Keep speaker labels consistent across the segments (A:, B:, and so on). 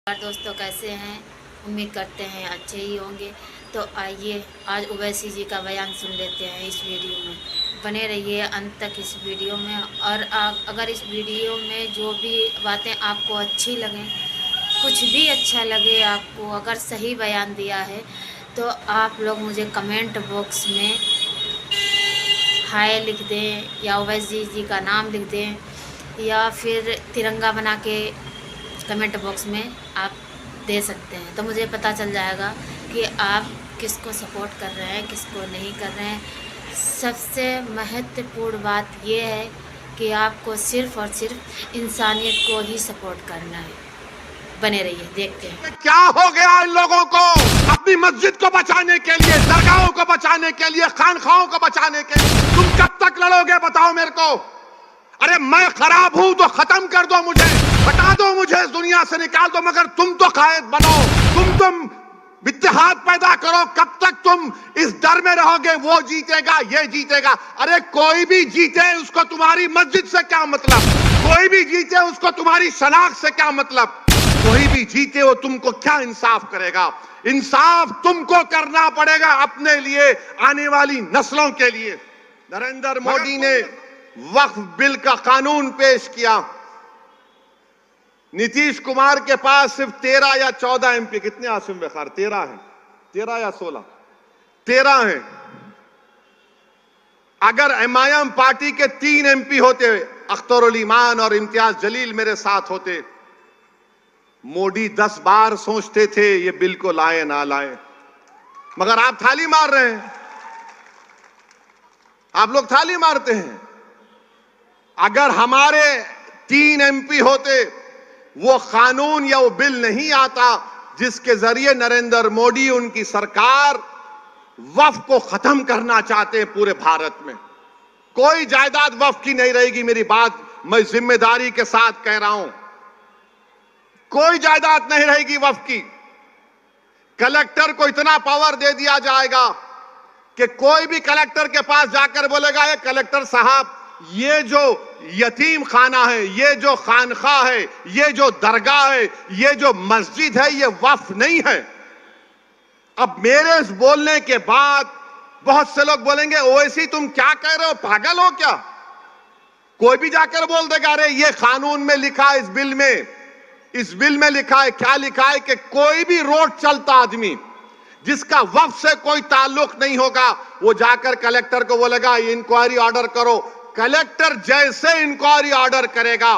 A: दोस्तों कैसे हैं। उम्मीद करते हैं अच्छे ही होंगे। तो आइए आज ओवैसी जी का बयान सुन लेते हैं इस वीडियो में। बने रहिए अंत तक इस वीडियो में। और अगर इस वीडियो में जो भी बातें आपको अच्छी लगें, कुछ भी अच्छा लगे आपको, अगर सही बयान दिया है तो आप लोग मुझे कमेंट बॉक्स में हाय लिख दें या ओवैसी जी का नाम लिख दें या फिर तिरंगा बना के कमेंट बॉक्स में आप दे सकते हैं। तो मुझे पता चल जाएगा कि आप किसको सपोर्ट कर रहे हैं, किसको नहीं कर रहे हैं। सबसे महत्वपूर्ण बात यह है कि आपको सिर्फ़ और सिर्फ इंसानियत को ही सपोर्ट करना है। बने रहिए, देखते हैं
B: क्या हो गया इन लोगों को। अपनी मस्जिद को बचाने के लिए, दरगाहों को बचाने के लिए, खानखाहों को बचाने के लिए तुम कब तक लड़ोगे बताओ मेरे को। अरे मैं खराब हूं तो खत्म कर दो, मुझे हटा दो, मुझे इस दुनिया से निकाल दो, मगर तुम तो कायद बनो, तुम इत्तेहाद पैदा करो। कब तक तुम इस डर में रहोगे वो जीतेगा ये जीतेगा। अरे कोई भी जीते उसको तुम्हारी मस्जिद से क्या मतलब, कोई भी जीते उसको तुम्हारी शनाख्त से क्या मतलब, कोई भी जीते वो तुमको क्या इंसाफ करेगा। इंसाफ तुमको करना पड़ेगा अपने लिए, आने वाली नस्लों के लिए। नरेंद्र मोदी ने वक्फ बिल का कानून पेश किया। नीतीश कुमार के पास सिर्फ 13 या 14 एमपी, कितने आसिम बेखार, 13 हैं, 13 या 16, 13 हैं। अगर एमआईएम पार्टी के 3 एमपी होते, अख्तरुल ईमान और इम्तियाज जलील मेरे साथ होते, मोदी 10 बार सोचते थे ये बिल को लाए ना लाए, मगर आप थाली मार रहे हैं, आप लोग थाली मारते हैं। अगर हमारे 3 एमपी होते, वो कानून या वो बिल नहीं आता जिसके जरिए नरेंद्र मोदी उनकी सरकार वक्फ को खत्म करना चाहते हैं पूरे भारत में। कोई जायदाद वक्फ की नहीं रहेगी, मेरी बात मैं जिम्मेदारी के साथ कह रहा हूं। कोई जायदाद नहीं रहेगी वक्फ की। कलेक्टर को इतना पावर दे दिया जाएगा कि कोई भी कलेक्टर के पास जाकर बोलेगा, ये कलेक्टर साहब ये जो यतीम खाना है, ये जो खानखा है, ये जो दरगाह है, ये जो मस्जिद है, ये वक्फ नहीं है। अब मेरे इस बोलने के बाद बहुत से लोग बोलेंगे, ओवैसी तुम क्या कह रहे हो, पागल हो क्या। कोई भी जाकर बोल देगा, अरे ये कानून में लिखा है, इस बिल में लिखा है, क्या लिखा है कि कोई भी रोड चलता आदमी जिसका वक्फ से कोई ताल्लुक नहीं होगा, वो जाकर कलेक्टर को बोलेगा इंक्वायरी ऑर्डर करो। कलेक्टर जैसे इंक्वायरी ऑर्डर करेगा,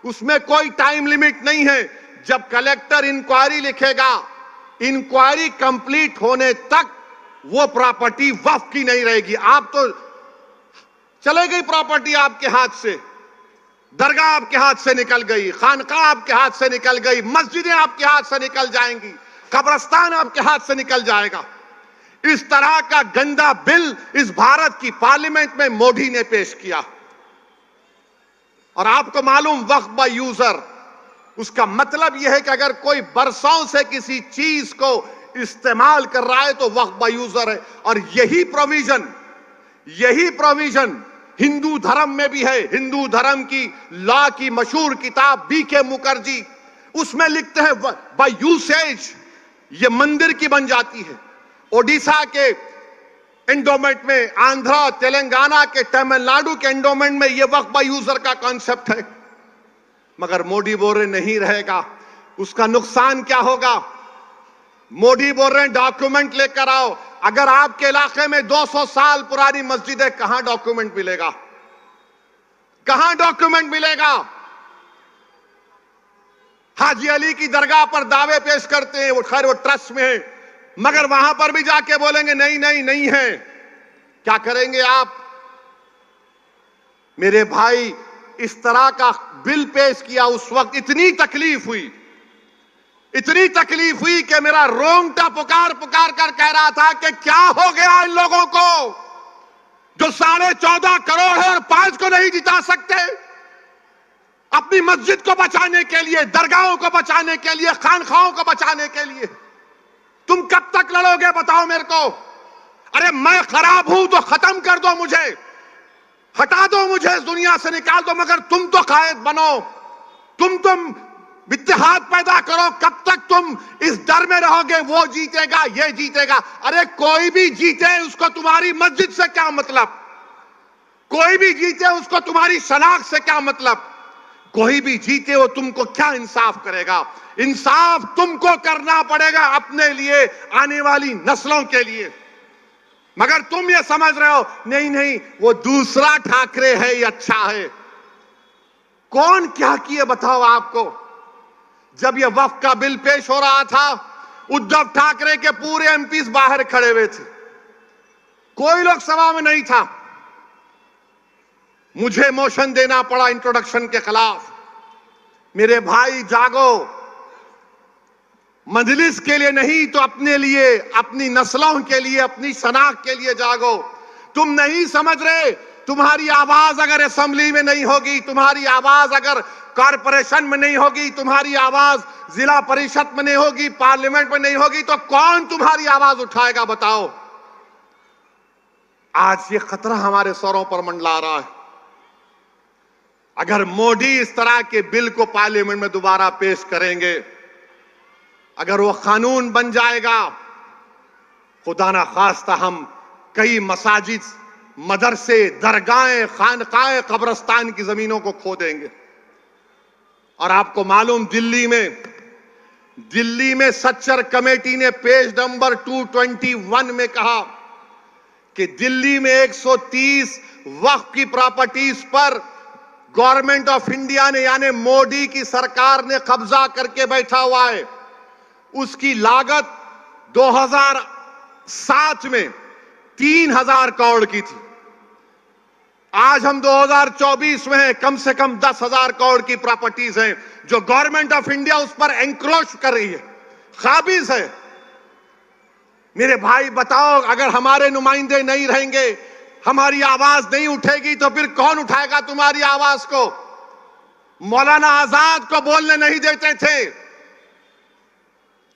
B: उसमें कोई टाइम लिमिट नहीं है। जब कलेक्टर इंक्वायरी लिखेगा, इंक्वायरी कंप्लीट होने तक वो प्रॉपर्टी वक्फ की नहीं रहेगी। आप तो चले गई प्रॉपर्टी आपके हाथ से, दरगाह आपके हाथ से निकल गई, खानका आपके हाथ से निकल गई, मस्जिदें आपके हाथ से निकल जाएंगी, कब्रिस्तान आपके हाथ से निकल जाएगा। इस तरह का गंदा बिल इस भारत की पार्लियामेंट में मोदी ने पेश किया। और आपको मालूम, वक्फ बाय यूजर, उसका मतलब यह है कि अगर कोई बरसों से किसी चीज को इस्तेमाल कर रहा है तो वक्फ बाय यूजर है। और यही प्रोविजन हिंदू धर्म में भी है। हिंदू धर्म की लॉ की मशहूर किताब बीके मुखर्जी, उसमें लिखते हैं बाय यूसेज ये मंदिर की बन जाती है। ओडिशा के एंडोमेंट में, आंध्रा, तेलंगाना के, तमिलनाडु के एंडोमेंट में ये वक्फ बाय यूजर का कॉन्सेप्ट है। मगर मोदी बोल रहे नहीं रहेगा। उसका नुकसान क्या होगा? मोदी बोल रहे हैं डॉक्यूमेंट लेकर आओ। अगर आपके इलाके में 200 साल पुरानी मस्जिद है, कहां डॉक्यूमेंट मिलेगा, कहां डॉक्यूमेंट मिलेगा? हाजी अली की दरगाह पर दावे पेश करते हैं, वो खैर वो ट्रस्ट में है, मगर वहां पर भी जाके बोलेंगे नहीं है। क्या करेंगे आप? मेरे भाई, इस तरह का बिल पेश किया, उस वक्त इतनी तकलीफ हुई कि मेरा रोंगटा पुकार कर कह रहा था कि क्या हो गया इन लोगों को जो 14.5 करोड़ है और 5 को नहीं जिता सकते। अपनी मस्जिद को बचाने के लिए, दरगाहों को बचाने के लिए, खानखाहों को बचाने के लिए तुम कब तक लड़ोगे बताओ मेरे को। अरे मैं खराब हूं तो खत्म कर दो, मुझे हटा दो, मुझे इस दुनिया से निकाल दो, मगर तुम तो कायद बनो, तुम इत्तेहाद पैदा करो। कब तक तुम इस डर में रहोगे वो जीतेगा ये जीतेगा? अरे कोई भी जीते उसको तुम्हारी मस्जिद से क्या मतलब, कोई भी जीते उसको तुम्हारी शनाख्त से क्या मतलब, कोई भी जीते वो तुमको क्या इंसाफ करेगा? इंसाफ तुमको करना पड़ेगा अपने लिए, आने वाली नस्लों के लिए। मगर तुम ये समझ रहे हो नहीं नहीं वो दूसरा ठाकरे है ये अच्छा है। कौन क्या किए बताओ आपको? जब ये वक्फ का बिल पेश हो रहा था उद्धव ठाकरे के पूरे एमपीज बाहर खड़े हुए थे, कोई लोग सभा में नहीं था। मुझे मोशन देना पड़ा इंट्रोडक्शन के खिलाफ। मेरे भाई जागो, मजलिस के लिए नहीं तो अपने लिए, अपनी नस्लों के लिए, अपनी शनाख्त के लिए जागो। तुम नहीं समझ रहे, तुम्हारी आवाज अगर असेंबली में नहीं होगी, तुम्हारी आवाज अगर कॉरपोरेशन में नहीं होगी, तुम्हारी आवाज जिला परिषद में नहीं होगी, पार्लियामेंट में नहीं होगी, तो कौन तुम्हारी आवाज उठाएगा बताओ? आज ये खतरा हमारे सरों पर मंडला रहा है। अगर मोदी इस तरह के बिल को पार्लियामेंट में दोबारा पेश करेंगे, अगर वो कानून बन जाएगा, खुदा ना खास्ता हम कई मसाजिद, मदरसे, दरगाहें, खानकाएं, कब्रिस्तान की जमीनों को खो देंगे। और आपको मालूम दिल्ली में सच्चर कमेटी ने पेज नंबर 221 में कहा कि दिल्ली में 130 वक्फ की प्रॉपर्टीज पर गवर्नमेंट ऑफ इंडिया ने यानी मोदी की सरकार ने कब्जा करके बैठा हुआ है। उसकी लागत 2007 में 3000 करोड़ की थी। आज हम 2024 में हैं, कम से कम 10,000 करोड़ की प्रॉपर्टीज हैं जो गवर्नमेंट ऑफ इंडिया उस पर एंक्रोच कर रही है, काबिज है। मेरे भाई बताओ, अगर हमारे नुमाइंदे नहीं रहेंगे, हमारी आवाज नहीं उठेगी, तो फिर कौन उठाएगा तुम्हारी आवाज को? मौलाना आजाद को बोलने नहीं देते थे।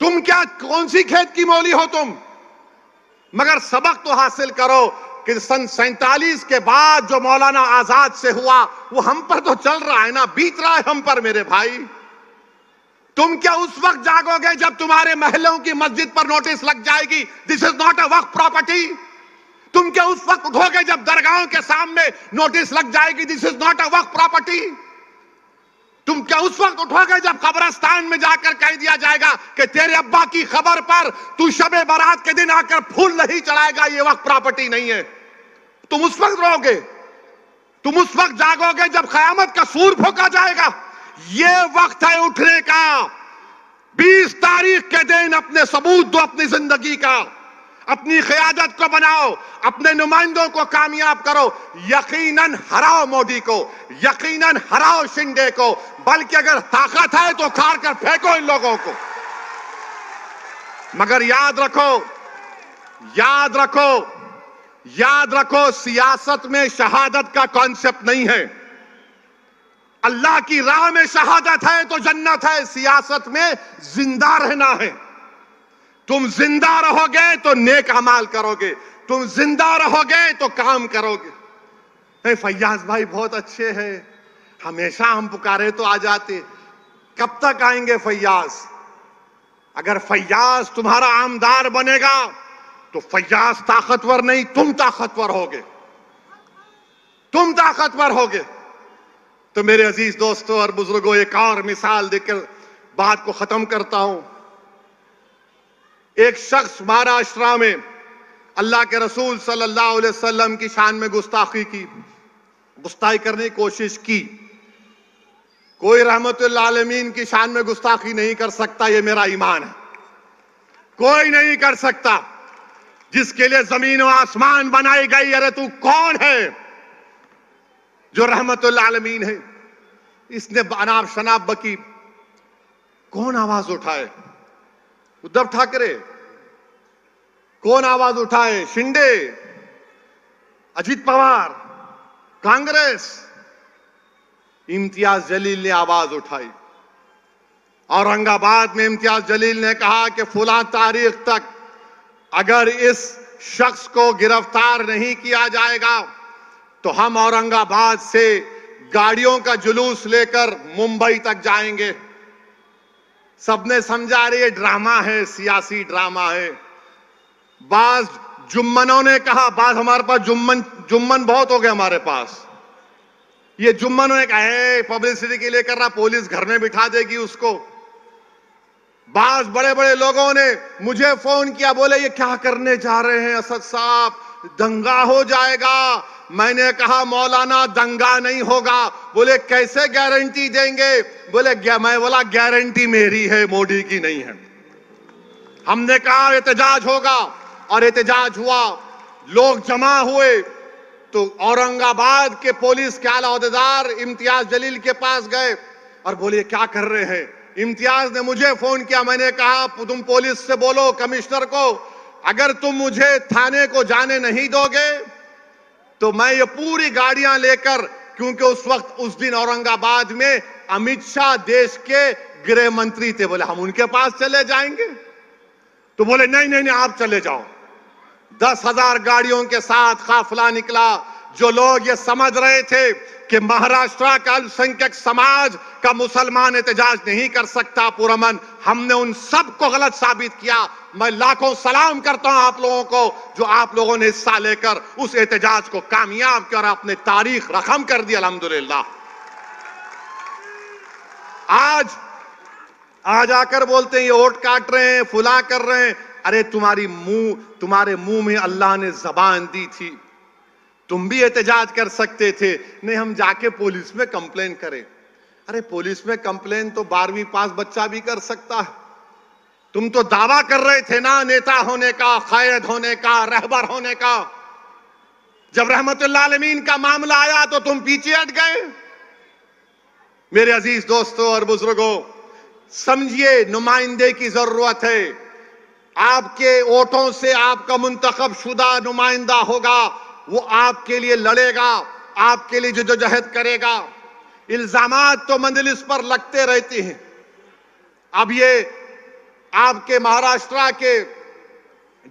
B: तुम क्या, कौन सी खेत की मौली हो तुम? मगर सबक तो हासिल करो कि सन 47 के बाद जो मौलाना आजाद से हुआ वो हम पर तो चल रहा है ना, बीत रहा है हम पर। मेरे भाई, तुम क्या उस वक्त जागोगे जब तुम्हारे महलों की मस्जिद पर नोटिस लग जाएगी, this is not a Waqf property? तुम क्या उस वक्त उठोगे जब दरगाहों के सामने नोटिस लग जाएगी, this is not a Waqf property? तुम क्या उस वक्त उठोगे जब कब्रिस्तान में जाकर कह दिया जाएगा कि तेरे अब्बा की खबर पर तू शबे बारात के दिन आकर फूल नहीं चढ़ाएगा, ये वक्त प्रॉपर्टी नहीं है? तुम उस वक्त रहोगे, तुम उस वक्त जागोगे जब कयामत का सूर फूंका जाएगा। ये वक्त है उठने का। 20 तारीख के दिन अपने सबूत दो अपनी जिंदगी का, अपनी क़यादत को बनाओ, अपने नुमाइंदों को कामयाब करो। यकीनन हराओ मोदी को, यकीनन हराओ शिंदे को, बल्कि अगर ताकत है तो उखाड़ कर फेंको इन लोगों को। मगर याद रखो, याद रखो, याद रखो, सियासत में शहादत का कॉन्सेप्ट नहीं है। अल्लाह की राह में शहादत है तो जन्नत है, सियासत में जिंदा रहना है। तुम जिंदा रहोगे तो नेक अमाल करोगे, तुम जिंदा रहोगे तो काम करोगे। फैयाज भाई बहुत अच्छे हैं, हमेशा हम पुकारे तो आ जाते, कब तक आएंगे फैयाज? अगर फैयाज तुम्हारा आमदार बनेगा तो फैयाज ताकतवर नहीं, तुम ताकतवर होगे, तुम ताकतवर होगे। तो मेरे अजीज दोस्तों और बुजुर्गों, एक और मिसाल देकर बात को खत्म करता हूं। एक शख्स महाराष्ट्र में अल्लाह के रसूल सल्लल्लाहु अलैहि वसल्लम की शान में गुस्ताखी करने की कोशिश की। कोई रहमतुल आलमीन की शान में गुस्ताखी नहीं कर सकता, ये मेरा ईमान है। कोई नहीं कर सकता, जिसके लिए जमीन और आसमान बनाई गई। अरे तू कौन है जो रहमतुल आलमीन है? इसने अनाप शनाप बकी, कौन आवाज उठाए? उद्धव ठाकरे। कौन आवाज उठाए? शिंदे, अजित पवार, कांग्रेस। इम्तियाज जलील ने आवाज उठाई। औरंगाबाद में इम्तियाज जलील ने कहा कि फुला तारीख तक अगर इस शख्स को गिरफ्तार नहीं किया जाएगा तो हम औरंगाबाद से गाड़ियों का जुलूस लेकर मुंबई तक जाएंगे। सबने समझा रहे ये ड्रामा है, सियासी ड्रामा है। बाज जुम्मनों ने कहा, बाज हमारे पास जुम्मन बहुत हो गए हमारे पास। ये जुम्मनों ने कहा पब्लिसिटी के लिए कर रहा, पुलिस घर में बिठा देगी उसको। बाज बड़े बड़े लोगों ने मुझे फोन किया, बोले ये क्या करने जा रहे हैं असद साहब, दंगा हो जाएगा। मैंने कहा मौलाना दंगा नहीं होगा। बोले कैसे गारंटी देंगे? मैं बोला गारंटी मेरी है, मोदी की नहीं है। हमने कहा एहतजाज होगा और एहतजाज हुआ, लोग जमा हुए तो औरंगाबाद के पुलिस के आला अहदेदार इम्तियाज जलील के पास गए और बोले क्या कर रहे हैं। इम्तियाज ने मुझे फोन किया, मैंने कहा तुम पुलिस से बोलो कमिश्नर को, अगर तुम मुझे थाने को जाने नहीं दोगे तो मैं ये पूरी गाड़ियां लेकर, क्योंकि उस वक्त उस दिन औरंगाबाद में अमित शाह देश के गृह मंत्री थे, बोले हम उनके पास चले जाएंगे। तो बोले नहीं नहीं नहीं आप चले जाओ। 10,000 गाड़ियों के साथ काफिला निकला। जो लोग ये समझ रहे थे कि महाराष्ट्र का अल्पसंख्यक समाज का मुसलमान एहतजाज नहीं कर सकता पुरअमन, हमने उन सबको गलत साबित किया। मैं लाखों सलाम करता हूं आप लोगों को जो आप लोगों ने हिस्सा लेकर उस एहतजाज को कामयाब किया और अपने तारीख रकम कर दी अल्हम्दुलिल्लाह। आज आकर बोलते हैं ये वोट काट रहे हैं, फुला कर रहे हैं। अरे तुम्हारे मुंह में अल्लाह ने जबान दी थी, तुम भी एहतजाज कर सकते थे। नहीं हम जाके पुलिस में कंप्लेन करें। अरे पुलिस में कंप्लेन तो 12वीं पास बच्चा भी कर सकता है। तुम तो दावा कर रहे थे ना नेता होने का, कायद होने का, रहबर होने का। जब रहमतुल्लाह आलमीन का मामला आया तो तुम पीछे हट गए। मेरे अजीज दोस्तों और बुजुर्गों, समझिए नुमाइंदे की जरूरत है। आपके वोटों से आपका मुंतखब शुदा नुमाइंदा होगा, वो आपके लिए लड़ेगा, आपके लिए जद्दोजहद करेगा। इल्जामात तो मंजलिस पर लगते रहते हैं। अब ये आपके महाराष्ट्र के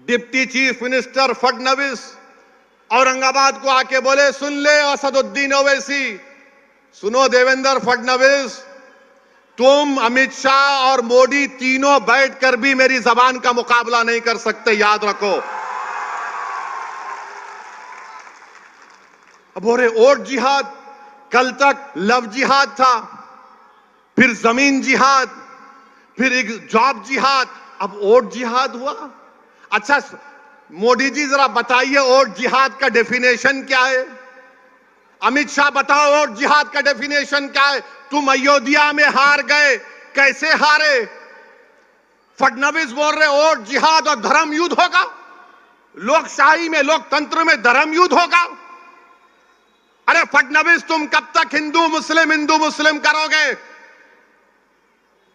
B: deputy chief minister Fadnavis Aurangabad को आके बोले सुन ले असदुद्दीन ओवैसी, सुनो देवेंद्र फडणवीस, तुम अमित शाह और मोदी तीनों बैठकर भी मेरी जबान का मुकाबला नहीं कर सकते, याद रखो। अब हो रहे वोट जिहाद, कल तक लव जिहाद था, फिर जमीन जिहाद, फिर एक जॉब जिहाद, अब वोट जिहाद हुआ। अच्छा मोदी जी जरा बताइए वोट जिहाद का डेफिनेशन क्या है? अमित शाह बताओ वोट जिहाद का डेफिनेशन क्या है? तुम अयोध्या में हार गए, कैसे हारे? फडणवीस बोल रहे वोट जिहाद और धर्म युद्ध होगा। लोकशाही में, लोकतंत्र में धर्म युद्ध होगा। अरे फडणवीस तुम कब तक हिंदू मुस्लिम करोगे?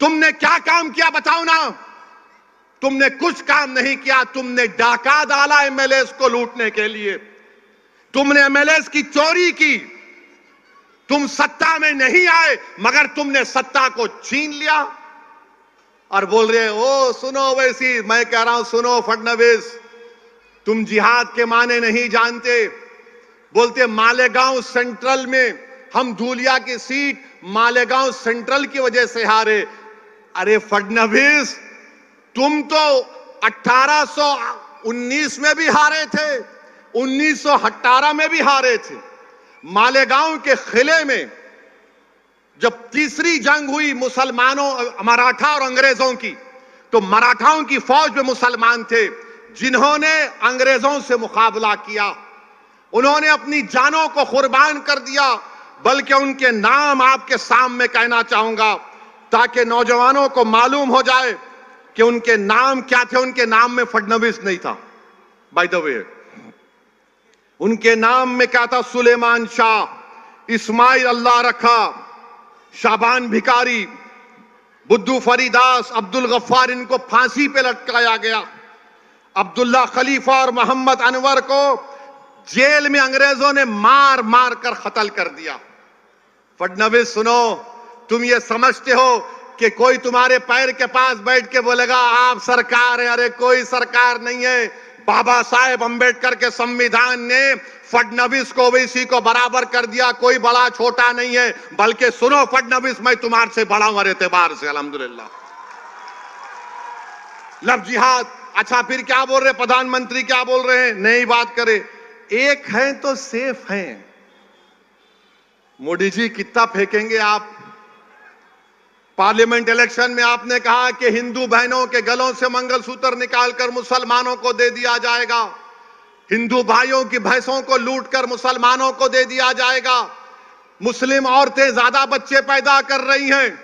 B: तुमने क्या काम किया बताओ ना। तुमने कुछ काम नहीं किया। तुमने डाका डाला एमएलएस को लूटने के लिए, तुमने एमएलएस की चोरी की। तुम सत्ता में नहीं आए मगर तुमने सत्ता को छीन लिया और बोल रहे ओ सुनो वैसी। मैं कह रहा हूं सुनो फडणवीस, तुम जिहाद के माने नहीं जानते। बोलते मालेगांव सेंट्रल में हम धूलिया की सीट मालेगांव सेंट्रल की वजह से हारे। अरे फडणवीस तुम तो 1819 में भी हारे थे, 1918 में भी हारे थे। मालेगांव के किले में जब तीसरी जंग हुई मुसलमानों, मराठा और अंग्रेजों की, तो मराठाओं की फौज में मुसलमान थे जिन्होंने अंग्रेजों से मुकाबला किया। उन्होंने अपनी जानों को कुर्बान कर दिया। बल्कि उनके नाम आपके सामने कहना चाहूंगा ताकि नौजवानों को मालूम हो जाए कि उनके नाम क्या थे। उनके नाम में फडणवीस नहीं था, बाय द वे। उनके नाम में क्या था? सुलेमान शाह, इस्माइल अल्लाह रखा, शाबान भिकारी, बुद्धू फरीदास, अब्दुल गफ्फार, इनको फांसी पे लटकाया गया। अब्दुल्ला खलीफा और मोहम्मद अनवर को जेल में अंग्रेजों ने मार मार कर कत्ल कर दिया। फडणवीस सुनो, तुम ये समझते हो कि कोई तुम्हारे पैर के पास बैठ के बोलेगा आप सरकार है? अरे कोई सरकार नहीं है। बाबा साहेब अंबेडकर के संविधान ने फडणवीस को ओवैसी को बराबर कर दिया। कोई बड़ा छोटा नहीं है। बल्कि सुनो फडणवीस, मैं तुम्हारे से बड़ा हूं हर एतबार से, अल्हम्दुलिल्लाह। लव जिहाद। अच्छा फिर क्या बोल रहे प्रधानमंत्री, क्या बोल रहे हैं, नई बात करें, एक हैं तो सेफ हैं। मोदी जी कितना फेंकेंगे आप? पार्लियामेंट इलेक्शन में आपने कहा कि हिंदू बहनों के गलों से मंगलसूत्र निकालकर मुसलमानों को दे दिया जाएगा, हिंदू भाइयों की भैंसों को लूटकर मुसलमानों को दे दिया जाएगा, मुस्लिम औरतें ज्यादा बच्चे पैदा कर रही हैं।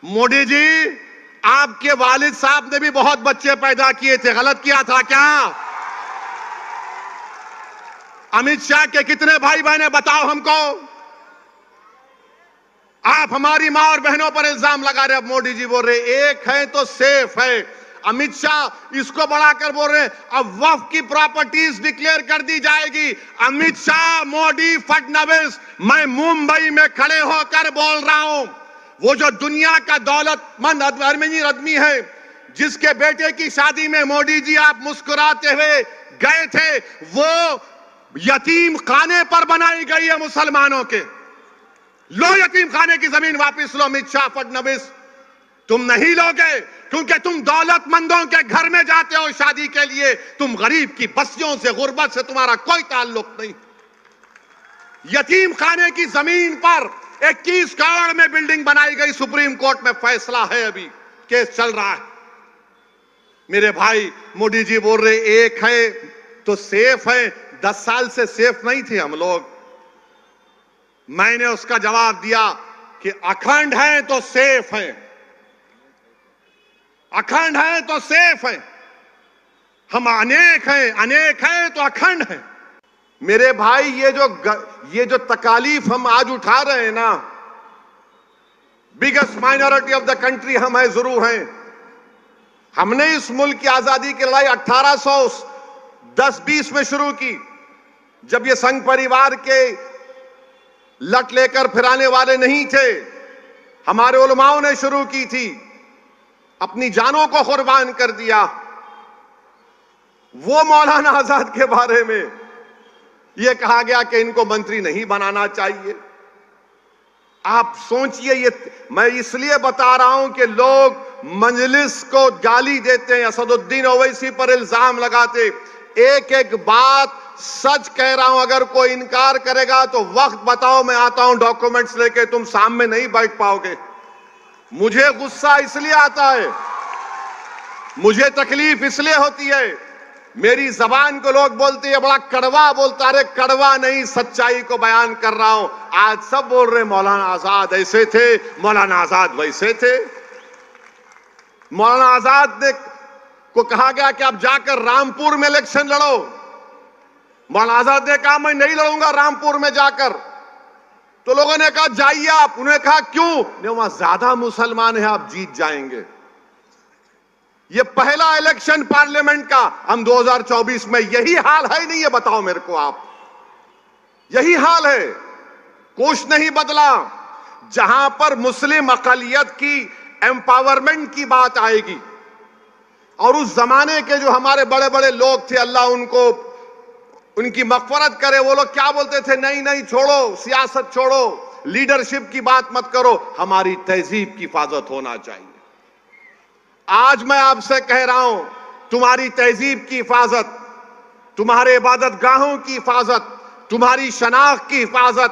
B: मोदी जी, आपके वालिद साहब ने भी बहुत बच्चे पैदा किए थे, गलत किया था क्या? अमित शाह के कितने भाई बहन बताओ हमको? आप हमारी मां और बहनों पर इल्जाम लगा रहे। अब मोदी जी बोल रहे एक है तो सेफ है। अमित शाह इसको बढ़ाकर बोल रहे हैं अब वक्फ की प्रॉपर्टीज डिक्लेयर कर दी जाएगी। अमित शाह, मोदी, फडणवीस, मैं मुंबई में खड़े होकर बोल रहा हूं, वो जो दुनिया का दौलतमंद आदमी है, जिसके बेटे की शादी में मोदी जी आप मुस्कुराते हुए गए थे, वो यतीम खाने पर बनाई गई है मुसलमानों के। लो यतीम खाने की जमीन वापस लो। अमित शाह, फडणवीस, तुम नहीं लोगे क्योंकि तुम दौलतमंदों के घर में जाते हो शादी के लिए, तुम गरीब की बस्तियों से, गुर्बत से तुम्हारा कोई ताल्लुक नहीं। यतीम खाने की जमीन पर 21 करोड़ में बिल्डिंग बनाई गई, सुप्रीम कोर्ट में फैसला है, अभी केस चल रहा है। मेरे भाई, मोदी जी बोल रहे एक है तो सेफ है। 10 साल से सेफ नहीं थे हम लोग। मैंने उसका जवाब दिया कि अखंड है तो सेफ है, अखंड है तो सेफ है। हम अनेक हैं, अनेक है तो अखंड है। मेरे भाई, ये जो तकालीफ हम आज उठा रहे हैं ना, biggest minority of the country हम है, जरूर हैं। हमने इस मुल्क की आजादी की लड़ाई 1810-20 में शुरू की, जब ये संघ परिवार के लट लेकर फिराने वाले नहीं थे। हमारे उलमाओं ने शुरू की थी, अपनी जानों को कुर्बान कर दिया। वो मौलाना आजाद के बारे में यह कहा गया कि इनको मंत्री नहीं बनाना चाहिए। आप सोचिए, ये मैं इसलिए बता रहा हूं कि लोग मजलिस को गाली देते हैं, असदुद्दीन ओवैसी पर इल्जाम लगाते। एक एक बात सच कह रहा हूं, अगर कोई इनकार करेगा तो वक्त बताओ, मैं आता हूं डॉक्यूमेंट्स लेके, तुम सामने नहीं बैठ पाओगे। मुझे गुस्सा इसलिए आता है, मुझे तकलीफ इसलिए होती है, मेरी जबान को लोग बोलते हैं बड़ा कड़वा बोलता। अरे कड़वा नहीं, सच्चाई को बयान कर रहा हूं। आज सब बोल रहे मौलाना आजाद ऐसे थे, मौलाना आजाद वैसे थे। मौलाना आजाद ने को कहा गया कि आप जाकर रामपुर में इलेक्शन लड़ो। मौलाना आजाद ने कहा मैं नहीं लड़ूंगा रामपुर में जाकर। तो लोगों ने कहा जाइए आप। उन्होंने कहा क्यों? वहां ज्यादा मुसलमान हैं, आप जीत जाएंगे। ये पहला इलेक्शन पार्लियामेंट का, हम 2024 में, यही हाल है नहीं? ये बताओ मेरे को आप, यही हाल है, कुछ नहीं बदला। जहां पर मुस्लिम अकलियत की एम्पावरमेंट की बात आएगी, और उस जमाने के जो हमारे बड़े बड़े लोग थे, अल्लाह उनको उनकी मगफरत करे, वो लोग क्या बोलते थे? नहीं नहीं, छोड़ो सियासत, छोड़ो, लीडरशिप की बात मत करो, हमारी तहजीब की हिफाजत होना चाहिए। आज मैं आपसे कह रहा हूं, तुम्हारी तहजीब की हिफाजत, तुम्हारे इबादत गाहों की हिफाजत, तुम्हारी शनाख्त की हिफाजत,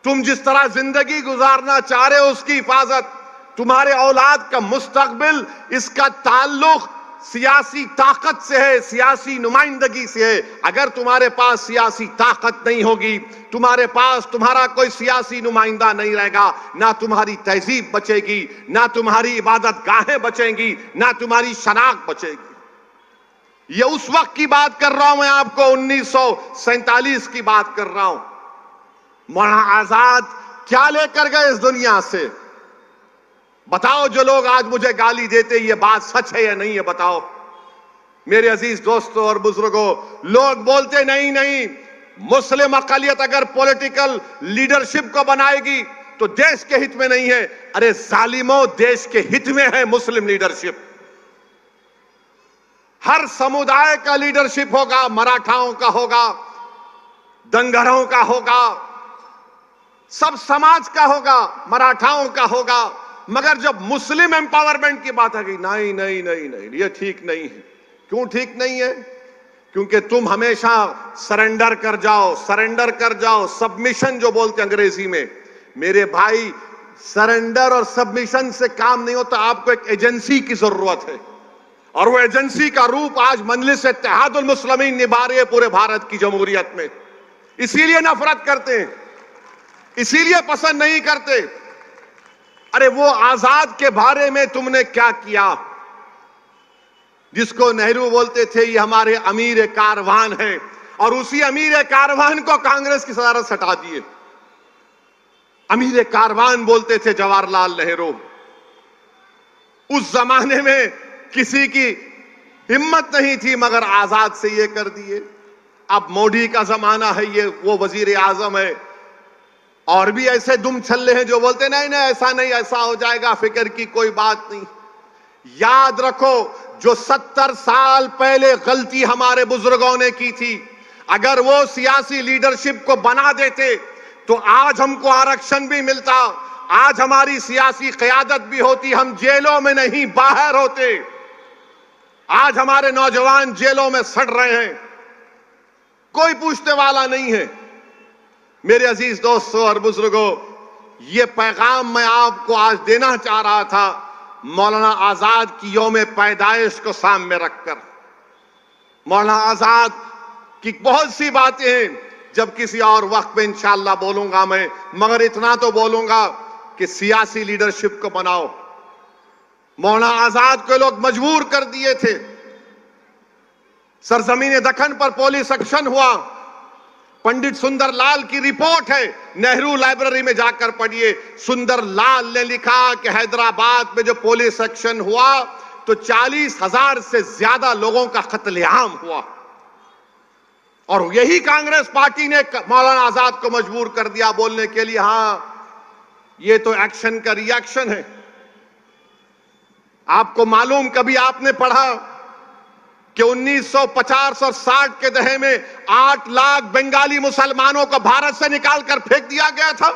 B: तुम जिस तरह जिंदगी गुजारना चाह रहे हो उसकी हिफाजत, तुम्हारे औलाद का मुस्तकबिल, इसका ताल्लुक सियासी ताकत से है, सियासी नुमाइंदगी से है। अगर तुम्हारे पास सियासी ताकत नहीं होगी, तुम्हारे पास तुम्हारा कोई सियासी नुमाइंदा नहीं रहेगा, ना तुम्हारी तहजीब बचेगी, ना तुम्हारी इबादत गाहें बचेंगी, ना तुम्हारी शनाख्त बचेगी। ये उस वक्त की बात कर रहा हूं मैं आपको, 1947 की बात कर रहा हूं। मौलाना आजाद क्या लेकर गए इस दुनिया से? बताओ, जो लोग आज मुझे गाली देते, ये बात सच है या नहीं है? बताओ मेरे अजीज दोस्तों और बुजुर्गों। लोग बोलते नहीं नहीं, मुस्लिम अकलियत अगर पॉलिटिकल लीडरशिप को बनाएगी तो देश के हित में नहीं है। अरे जालिमों, देश के हित में है मुस्लिम लीडरशिप। हर समुदाय का लीडरशिप होगा, मराठाओं का होगा, दंगरों का होगा, सब समाज का होगा, मराठाओं का होगा, मगर जब मुस्लिम एम्पावरमेंट की बात आ गई, नहीं नहीं नहीं नहीं, ये ठीक नहीं है। क्यों ठीक नहीं है? क्योंकि तुम हमेशा सरेंडर कर जाओ, सबमिशन जो बोलते अंग्रेजी में। मेरे भाई, सरेंडर और सबमिशन से काम नहीं होता, आपको एक एजेंसी की जरूरत है, और वो एजेंसी का रूप आज मजलिस इत्तेहादुल मुस्लिमीन निभा रही है पूरे भारत की जमहूरियत में। इसीलिए नफरत करते हैं, इसीलिए पसंद नहीं करते। अरे वो आजाद के बारे में तुमने क्या किया, जिसको नेहरू बोलते थे ये हमारे अमीर कारवान है, और उसी अमीर कारवान को कांग्रेस की सदारत से हटा दिए। अमीर कारवान बोलते थे जवाहरलाल नेहरू। उस जमाने में किसी की हिम्मत नहीं थी, मगर आजाद से ये कर दिए। अब मोदी का जमाना है, ये वो वजीर आजम है, और भी ऐसे दुम छल्ले हैं जो बोलते नहीं नहीं ऐसा नहीं, ऐसा हो जाएगा, फिक्र की कोई बात नहीं। याद रखो, जो 70 साल पहले गलती हमारे बुजुर्गों ने की थी, अगर वो सियासी लीडरशिप को बना देते तो आज हमको आरक्षण भी मिलता, आज हमारी सियासी क़यादत भी होती, हम जेलों में नहीं बाहर होते। आज हमारे नौजवान जेलों में सड़ रहे हैं, कोई पूछने वाला नहीं है। मेरे अजीज दोस्तों और बुजुर्गों, ये पैगाम मैं आपको आज देना चाह रहा था, मौलाना आजाद की यौम पैदाइश को सामने रखकर। मौलाना आजाद की बहुत सी बातें हैं, जब किसी और वक्त में इंशाअल्लाह बोलूंगा मैं, मगर इतना तो बोलूंगा कि सियासी लीडरशिप को बनाओ। मौलाना आजाद को लोग मजबूर कर दिए थे। सरजमीन दक्कन पर पुलिस एक्शन हुआ। पंडित सुंदर लाल की रिपोर्ट है, नेहरू लाइब्रेरी में जाकर पढ़िए। सुंदर लाल ने लिखा कि हैदराबाद में जो पुलिस एक्शन हुआ तो 40,000 से ज्यादा लोगों का कत्लेआम हुआ, और यही कांग्रेस पार्टी ने मौलाना आजाद को मजबूर कर दिया बोलने के लिए, हां ये तो एक्शन का रिएक्शन है। आपको मालूम, कभी आपने पढ़ा कि 1950 और 60 के दहे में 8 लाख बंगाली मुसलमानों को भारत से निकालकर फेंक दिया गया था?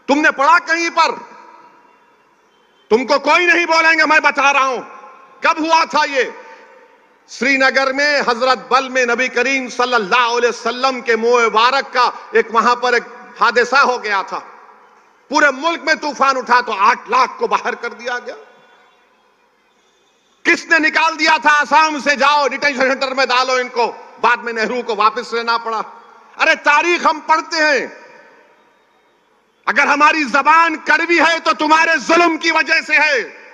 B: तुमने पढ़ा कहीं पर? तुमको कोई नहीं बोलेंगे, मैं बता रहा हूं कब हुआ था ये। श्रीनगर में हजरत बल में नबी करीम सल्लल्लाहु अलैहि वसल्लम के मुंह मुबारक का एक वहां पर एक हादसा हो गया था। पूरे मुल्क में तूफान उठा तो 8 लाख को बाहर कर दिया गया। किसने निकाल दिया था? आसाम से जाओ डिटेंशन सेंटर में डालो इनको, बाद में नेहरू को वापस लेना पड़ा। अरे तारीख हम पढ़ते हैं। अगर हमारी जबान कड़वी है तो तुम्हारे जुल्म की वजह से है।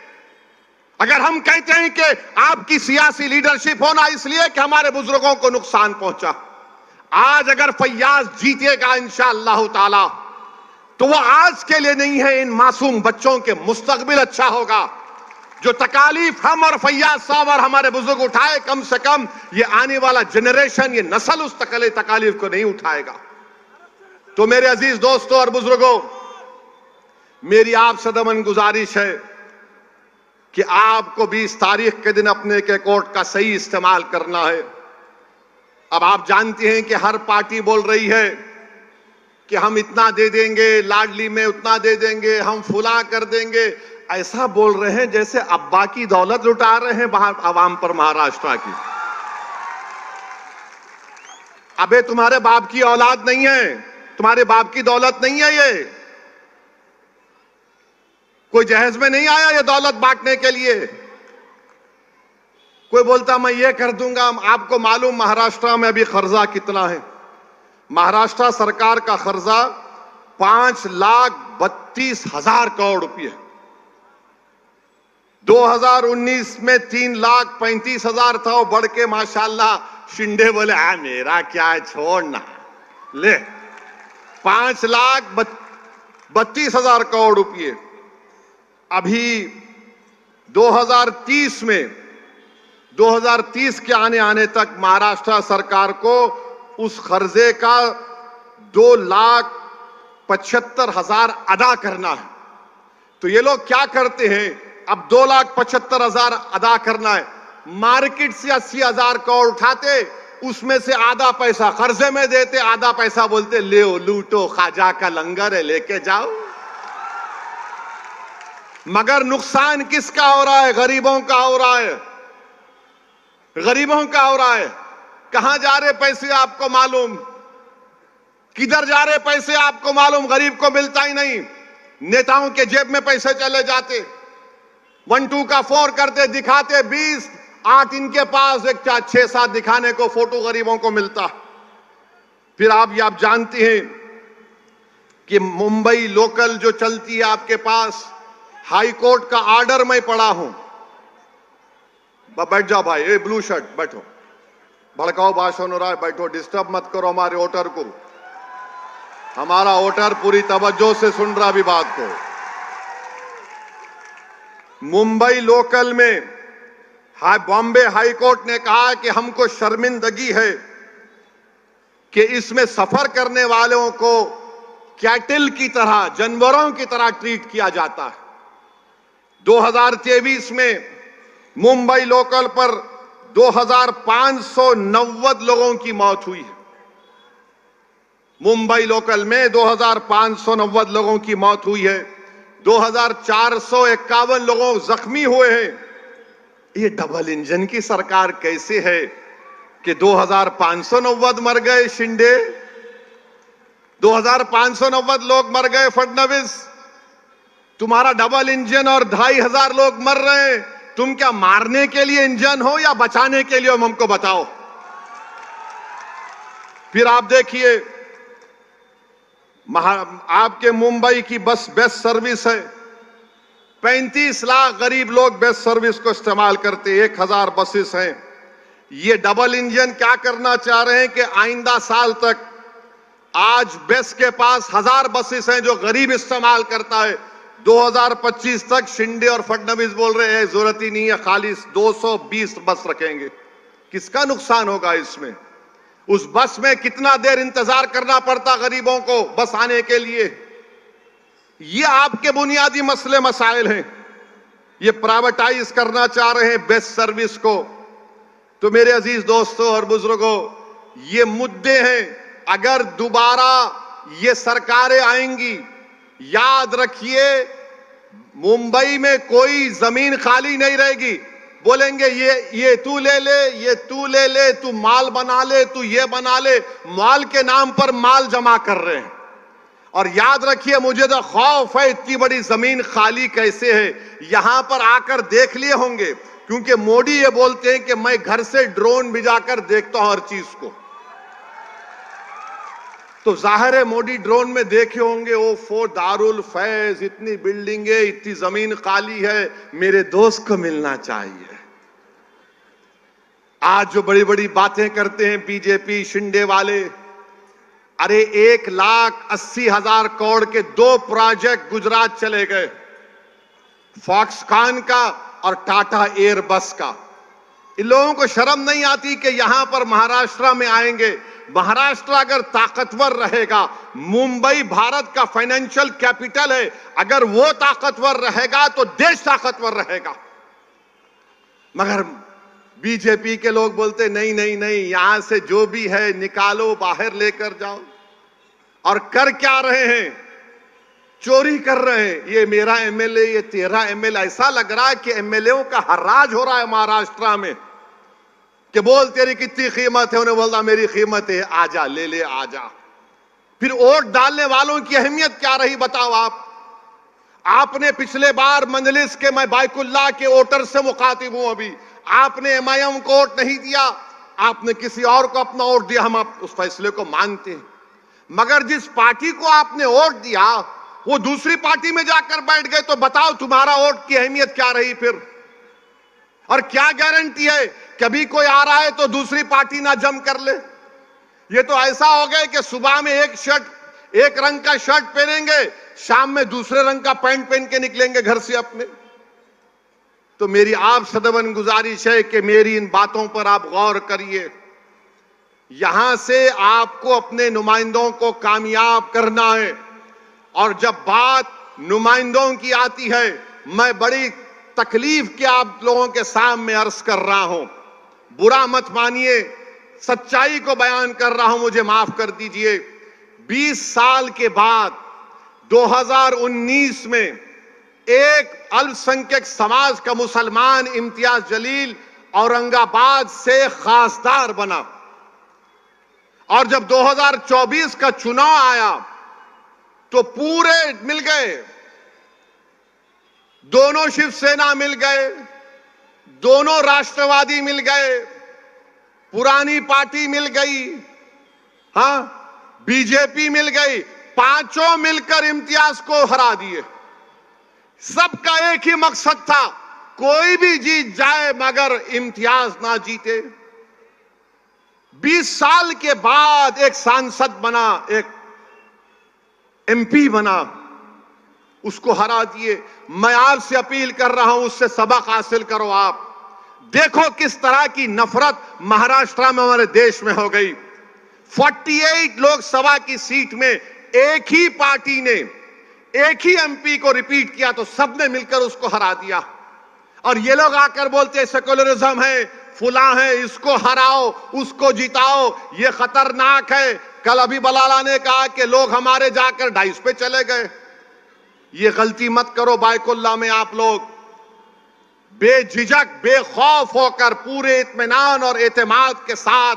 B: अगर हम कहते हैं कि आपकी सियासी लीडरशिप होना इसलिए कि हमारे बुजुर्गों को नुकसान पहुंचा, आज अगर फैयाज जीतेगा इंशाअल्लाह ताला तो वो आज के लिए नहीं है, इन मासूम बच्चों के मुस्तकबिल अच्छा होगा। जो तकालीफ हम और फैयाज साहब और हमारे बुजुर्ग उठाए, कम से कम ये आने वाला जनरेशन, ये नस्ल उस तकालीफ को नहीं उठाएगा। तो मेरे अजीज दोस्तों और बुजुर्गों, मेरी आपसे दमन गुजारिश है कि आपको 20 तारीख के दिन अपने के कोर्ट का सही इस्तेमाल करना है। अब आप जानते हैं कि हर पार्टी बोल रही है कि हम इतना दे देंगे, लाडली में उतना दे देंगे, हम फुला कर देंगे। ऐसा बोल रहे हैं जैसे अब्बा की दौलत लुटा रहे हैं बाहर आवाम पर, महाराष्ट्र की। अबे तुम्हारे बाप की औलाद नहीं है, तुम्हारे बाप की दौलत नहीं है ये। कोई जहेज में नहीं आया ये दौलत बांटने के लिए। कोई बोलता मैं ये कर दूंगा। आपको मालूम महाराष्ट्र में अभी कर्जा कितना है? महाराष्ट्र सरकार का कर्जा 5,32,000 करोड़ रुपये। 2019 में 3,35,000 था, वो बढ़ के माशाल्लाह शिंदे बोले मेरा क्या है, छोड़ना ले 5,32,000 करोड़ रुपये। अभी 2030 के आने तक महाराष्ट्र सरकार को उस कर्जे का 2,75,000 अदा करना है। तो ये लोग क्या करते हैं, अब 2,75,000 अदा करना है, मार्केट से 80,000 करोड़ उठाते, उसमें से आधा पैसा कर्जे में देते, आधा पैसा बोलते ले लूटो, खाजा का लंगर है लेके जाओ। मगर नुकसान किसका हो रहा है? गरीबों का हो रहा है, गरीबों का हो रहा है। कहां जा रहे पैसे आपको मालूम? किधर जा रहे पैसे आपको मालूम? गरीब को मिलता ही नहीं, नेताओं के जेब में पैसे चले जाते। 1 2 का 4 करते, दिखाते 20, 8 इनके पास, एक 6 7 दिखाने को फोटो गरीबों को मिलता। फिर आप जानते हैं कि मुंबई लोकल जो चलती है आपके पास, हाई कोर्ट का ऑर्डर मैं पढ़ा हूं। बैठ जाओ भाई, ये ब्लू शर्ट बैठो, भड़काओ भाषण हो रहा है, बैठो, डिस्टर्ब मत करो हमारे वोटर को। हमारा वोटर पूरी तवज्जो से सुन रहा भी बात को। मुंबई लोकल में बॉम्बे हाई कोर्ट ने कहा कि हमको शर्मिंदगी है कि इसमें सफर करने वालों को कैटल की तरह, जानवरों की तरह ट्रीट किया जाता है। 2023 में मुंबई लोकल पर 2590 लोगों की मौत हुई है। मुंबई लोकल में 2590 लोगों की मौत हुई है, 2451 लोगों जख्मी हुए हैं। ये डबल इंजन की सरकार कैसे है कि 2590 मर गए शिंदे, 2590 लोग मर गए फडणवीस, तुम्हारा डबल इंजन और 2500 लोग मर रहे हैं। तुम क्या मारने के लिए इंजन हो या बचाने के लिए हो? हमको बताओ। फिर आप देखिए, आपके मुंबई की बस बेस्ट सर्विस है, 35 लाख गरीब लोग बेस्ट सर्विस को इस्तेमाल करते, 1000 बसेस हैं। ये डबल इंजन क्या करना चाह रहे हैं कि आइंदा साल तक, आज बेस्ट के पास 1000 बसेस हैं जो गरीब इस्तेमाल करता है, 2025 तक शिंदे और फडणवीस बोल रहे हैं जरूरत ही नहीं है, खाली 220 बस रखेंगे। किसका नुकसान होगा इसमें? उस बस में कितना देर इंतजार करना पड़ता गरीबों को बस आने के लिए? ये आपके बुनियादी मसले मसाइल हैं। ये प्राइवेटाइज करना चाह रहे हैं बेस्ट सर्विस को। तो मेरे अजीज दोस्तों और बुजुर्गों, ये मुद्दे हैं। अगर दोबारा ये सरकारें आएंगी, याद रखिए मुंबई में कोई जमीन खाली नहीं रहेगी। बोलेंगे ये तू ले ले, ये तू ले ले, तू माल बना ले, तू ये बना ले। माल के नाम पर माल जमा कर रहे हैं। और याद रखिए, मुझे तो खौफ है इतनी बड़ी जमीन खाली कैसे है। यहां पर आकर देख लिए होंगे, क्योंकि मोदी ये बोलते हैं कि मैं घर से ड्रोन भिजाकर देखता हूं हर चीज को। तो जाहिर है मोदी ड्रोन में देखे होंगे, ओ दारुल फैज, इतनी बिल्डिंगें, इतनी जमीन खाली है, मेरे दोस्त को मिलना चाहिए। आज जो बड़ी बड़ी बातें करते हैं बीजेपी शिंदे वाले, अरे 1,80,000 करोड़ के 2 प्रोजेक्ट गुजरात चले गए, फॉक्सकॉन का और टाटा एयरबस का। इन लोगों को शर्म नहीं आती कि यहां पर महाराष्ट्र में आएंगे। महाराष्ट्र अगर ताकतवर रहेगा, मुंबई भारत का फाइनेंशियल कैपिटल है, अगर वो ताकतवर रहेगा तो देश ताकतवर रहेगा। मगर बीजेपी के लोग बोलते नहीं नहीं नहीं, यहां से जो भी है निकालो, बाहर लेकर जाओ। और कर क्या रहे हैं? चोरी कर रहे हैं। ये मेरा एमएलए, ये तेरा एमएलए। ऐसा लग रहा है कि एमएलएओं का हर्राज हो रहा है महाराष्ट्र में कि बोल तेरी कितनी कीमत है, उन्हें बोलता मेरी कीमत है, आजा ले ले आजा। फिर वोट डालने वालों की अहमियत क्या रही बताओ आप? आपने पिछले बार मंजलिस के, मैं बाइकुल्ला के वोटर से मुखातिब हूं, अभी आपने एमआईएम को वोट नहीं दिया, आपने किसी और को अपना वोट दिया। हम आप उस फैसले को मानते हैं, मगर जिस पार्टी को आपने वोट दिया वो दूसरी पार्टी में जाकर बैठ गए, तो बताओ तुम्हारा वोट की अहमियत क्या रही फिर? और क्या गारंटी है कभी कोई आ रहा है तो दूसरी पार्टी ना जम कर ले? ये तो ऐसा हो गया कि सुबह में एक रंग का शर्ट पहनेंगे, शाम में दूसरे रंग का पैंट पहन के निकलेंगे घर से अपने। तो मेरी आप सदमन गुजारिश है कि मेरी इन बातों पर आप गौर करिए। यहां से आपको अपने नुमाइंदों को कामयाब करना है। और जब बात नुमाइंदों की आती है, मैं बड़ी तकलीफ के आप लोगों के सामने अर्ज कर रहा हूं। बुरा मत मानिए, सच्चाई को बयान कर रहा हूं, मुझे माफ कर दीजिए। 20 साल के बाद 2019 में एक अल्पसंख्यक समाज का मुसलमान इम्तियाज जलील औरंगाबाद से खासदार बना। और जब 2024 का चुनाव आया तो पूरे मिल गए, दोनों शिवसेना मिल गए, दोनों राष्ट्रवादी मिल गए, पुरानी पार्टी मिल गई, हां बीजेपी मिल गई, पांचों मिलकर इम्तियाज को हरा दिए। सबका एक ही मकसद था, कोई भी जीत जाए मगर इम्तियाज ना जीते। 20 साल के बाद एक सांसद बना, एक एमपी बना, उसको हरा दिए। मैं आपसे अपील कर रहा हूं, उससे सबक हासिल करो। आप देखो किस तरह की नफरत महाराष्ट्र में हमारे देश में हो गई। 48 लोकसभा की सीट में एक ही पार्टी ने एक ही एमपी को रिपीट किया तो सबने मिलकर उसको हरा दिया। और ये लोग आकर बोलते हैं सेकुलरिज्म है, फुला है, इसको हराओ, उसको जिताओ, ये खतरनाक है। कल अभी बलाला ने कहा कि लोग हमारे जाकर डाइस पे चले गए। ये गलती मत करो बायकुल्ला में। आप लोग बेझिझक बेखौफ होकर पूरे इत्मीनान और एतमाद के साथ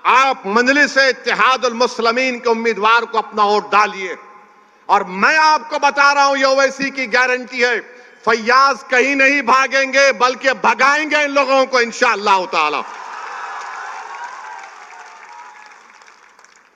B: आप मजलिस इत्तेहादुल मुस्लिमीन के उम्मीदवार को अपना वोट डालिए। और मैं आपको बता रहा हूं, ये ओवैसी की गारंटी है, फैयाज कहीं नहीं भागेंगे बल्कि भगाएंगे इन लोगों को इंशाअल्लाह ताला।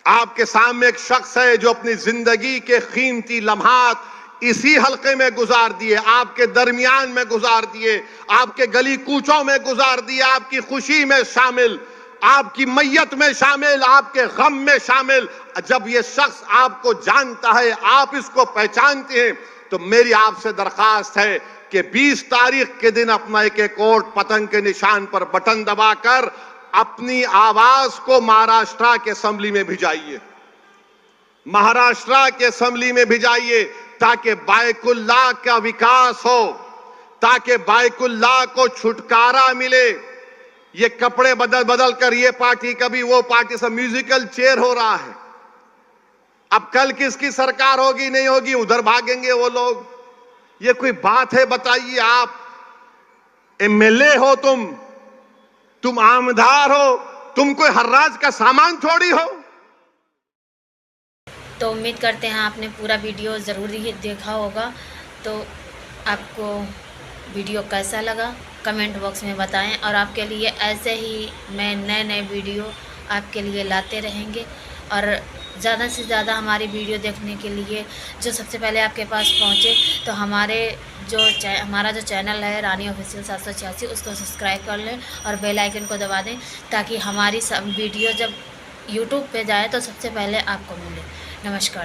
B: आपके सामने एक शख्स है जो अपनी जिंदगी के कीमती लम्हात इसी हलके में गुजार दिए, आपके दरमियान में गुजार दिए, आपके गली कूचों में गुजार दिए, आपकी खुशी में शामिल, आपकी मैयत में शामिल, आपके गम में शामिल। जब ये शख्स आपको जानता है, आप इसको पहचानते हैं, तो मेरी आपसे दरखास्त है कि 20 तारीख के दिन अपना एक वोट पतंग के निशान पर बटन दबाकर अपनी आवाज को महाराष्ट्र के असेंबली में भिजाइए, महाराष्ट्र के असेंबली में भिजाइए, ताकि बायकुल्ला का विकास हो, ताकि बायकुल्ला को छुटकारा मिले। ये कपड़े बदल बदल कर ये पार्टी कभी वो पार्टी से म्यूजिकल चेयर हो रहा है। अब कल किसकी सरकार होगी नहीं होगी, उधर भागेंगे वो लोग। ये कोई बात है बताइए? आप एमएलए हो, तुम आमदार हो, तुम कोई हर्राज का सामान थोड़ी हो।
A: तो उम्मीद करते हैं आपने पूरा वीडियो ज़रूर देखा होगा। तो आपको वीडियो कैसा लगा कमेंट बॉक्स में बताएं, और आपके लिए ऐसे ही मैं नए नए वीडियो आपके लिए लाते रहेंगे। और ज़्यादा से ज़्यादा हमारी वीडियो देखने के लिए जो सबसे पहले आपके पास पहुँचे तो हमारा जो चैनल है रानी ऑफिशियल 786, उसको सब्सक्राइब कर लें और बेल आइकन को दबा दें, ताकि हमारी सब वीडियो जब यूट्यूब पे जाए तो सबसे पहले आपको मिले। नमस्कार।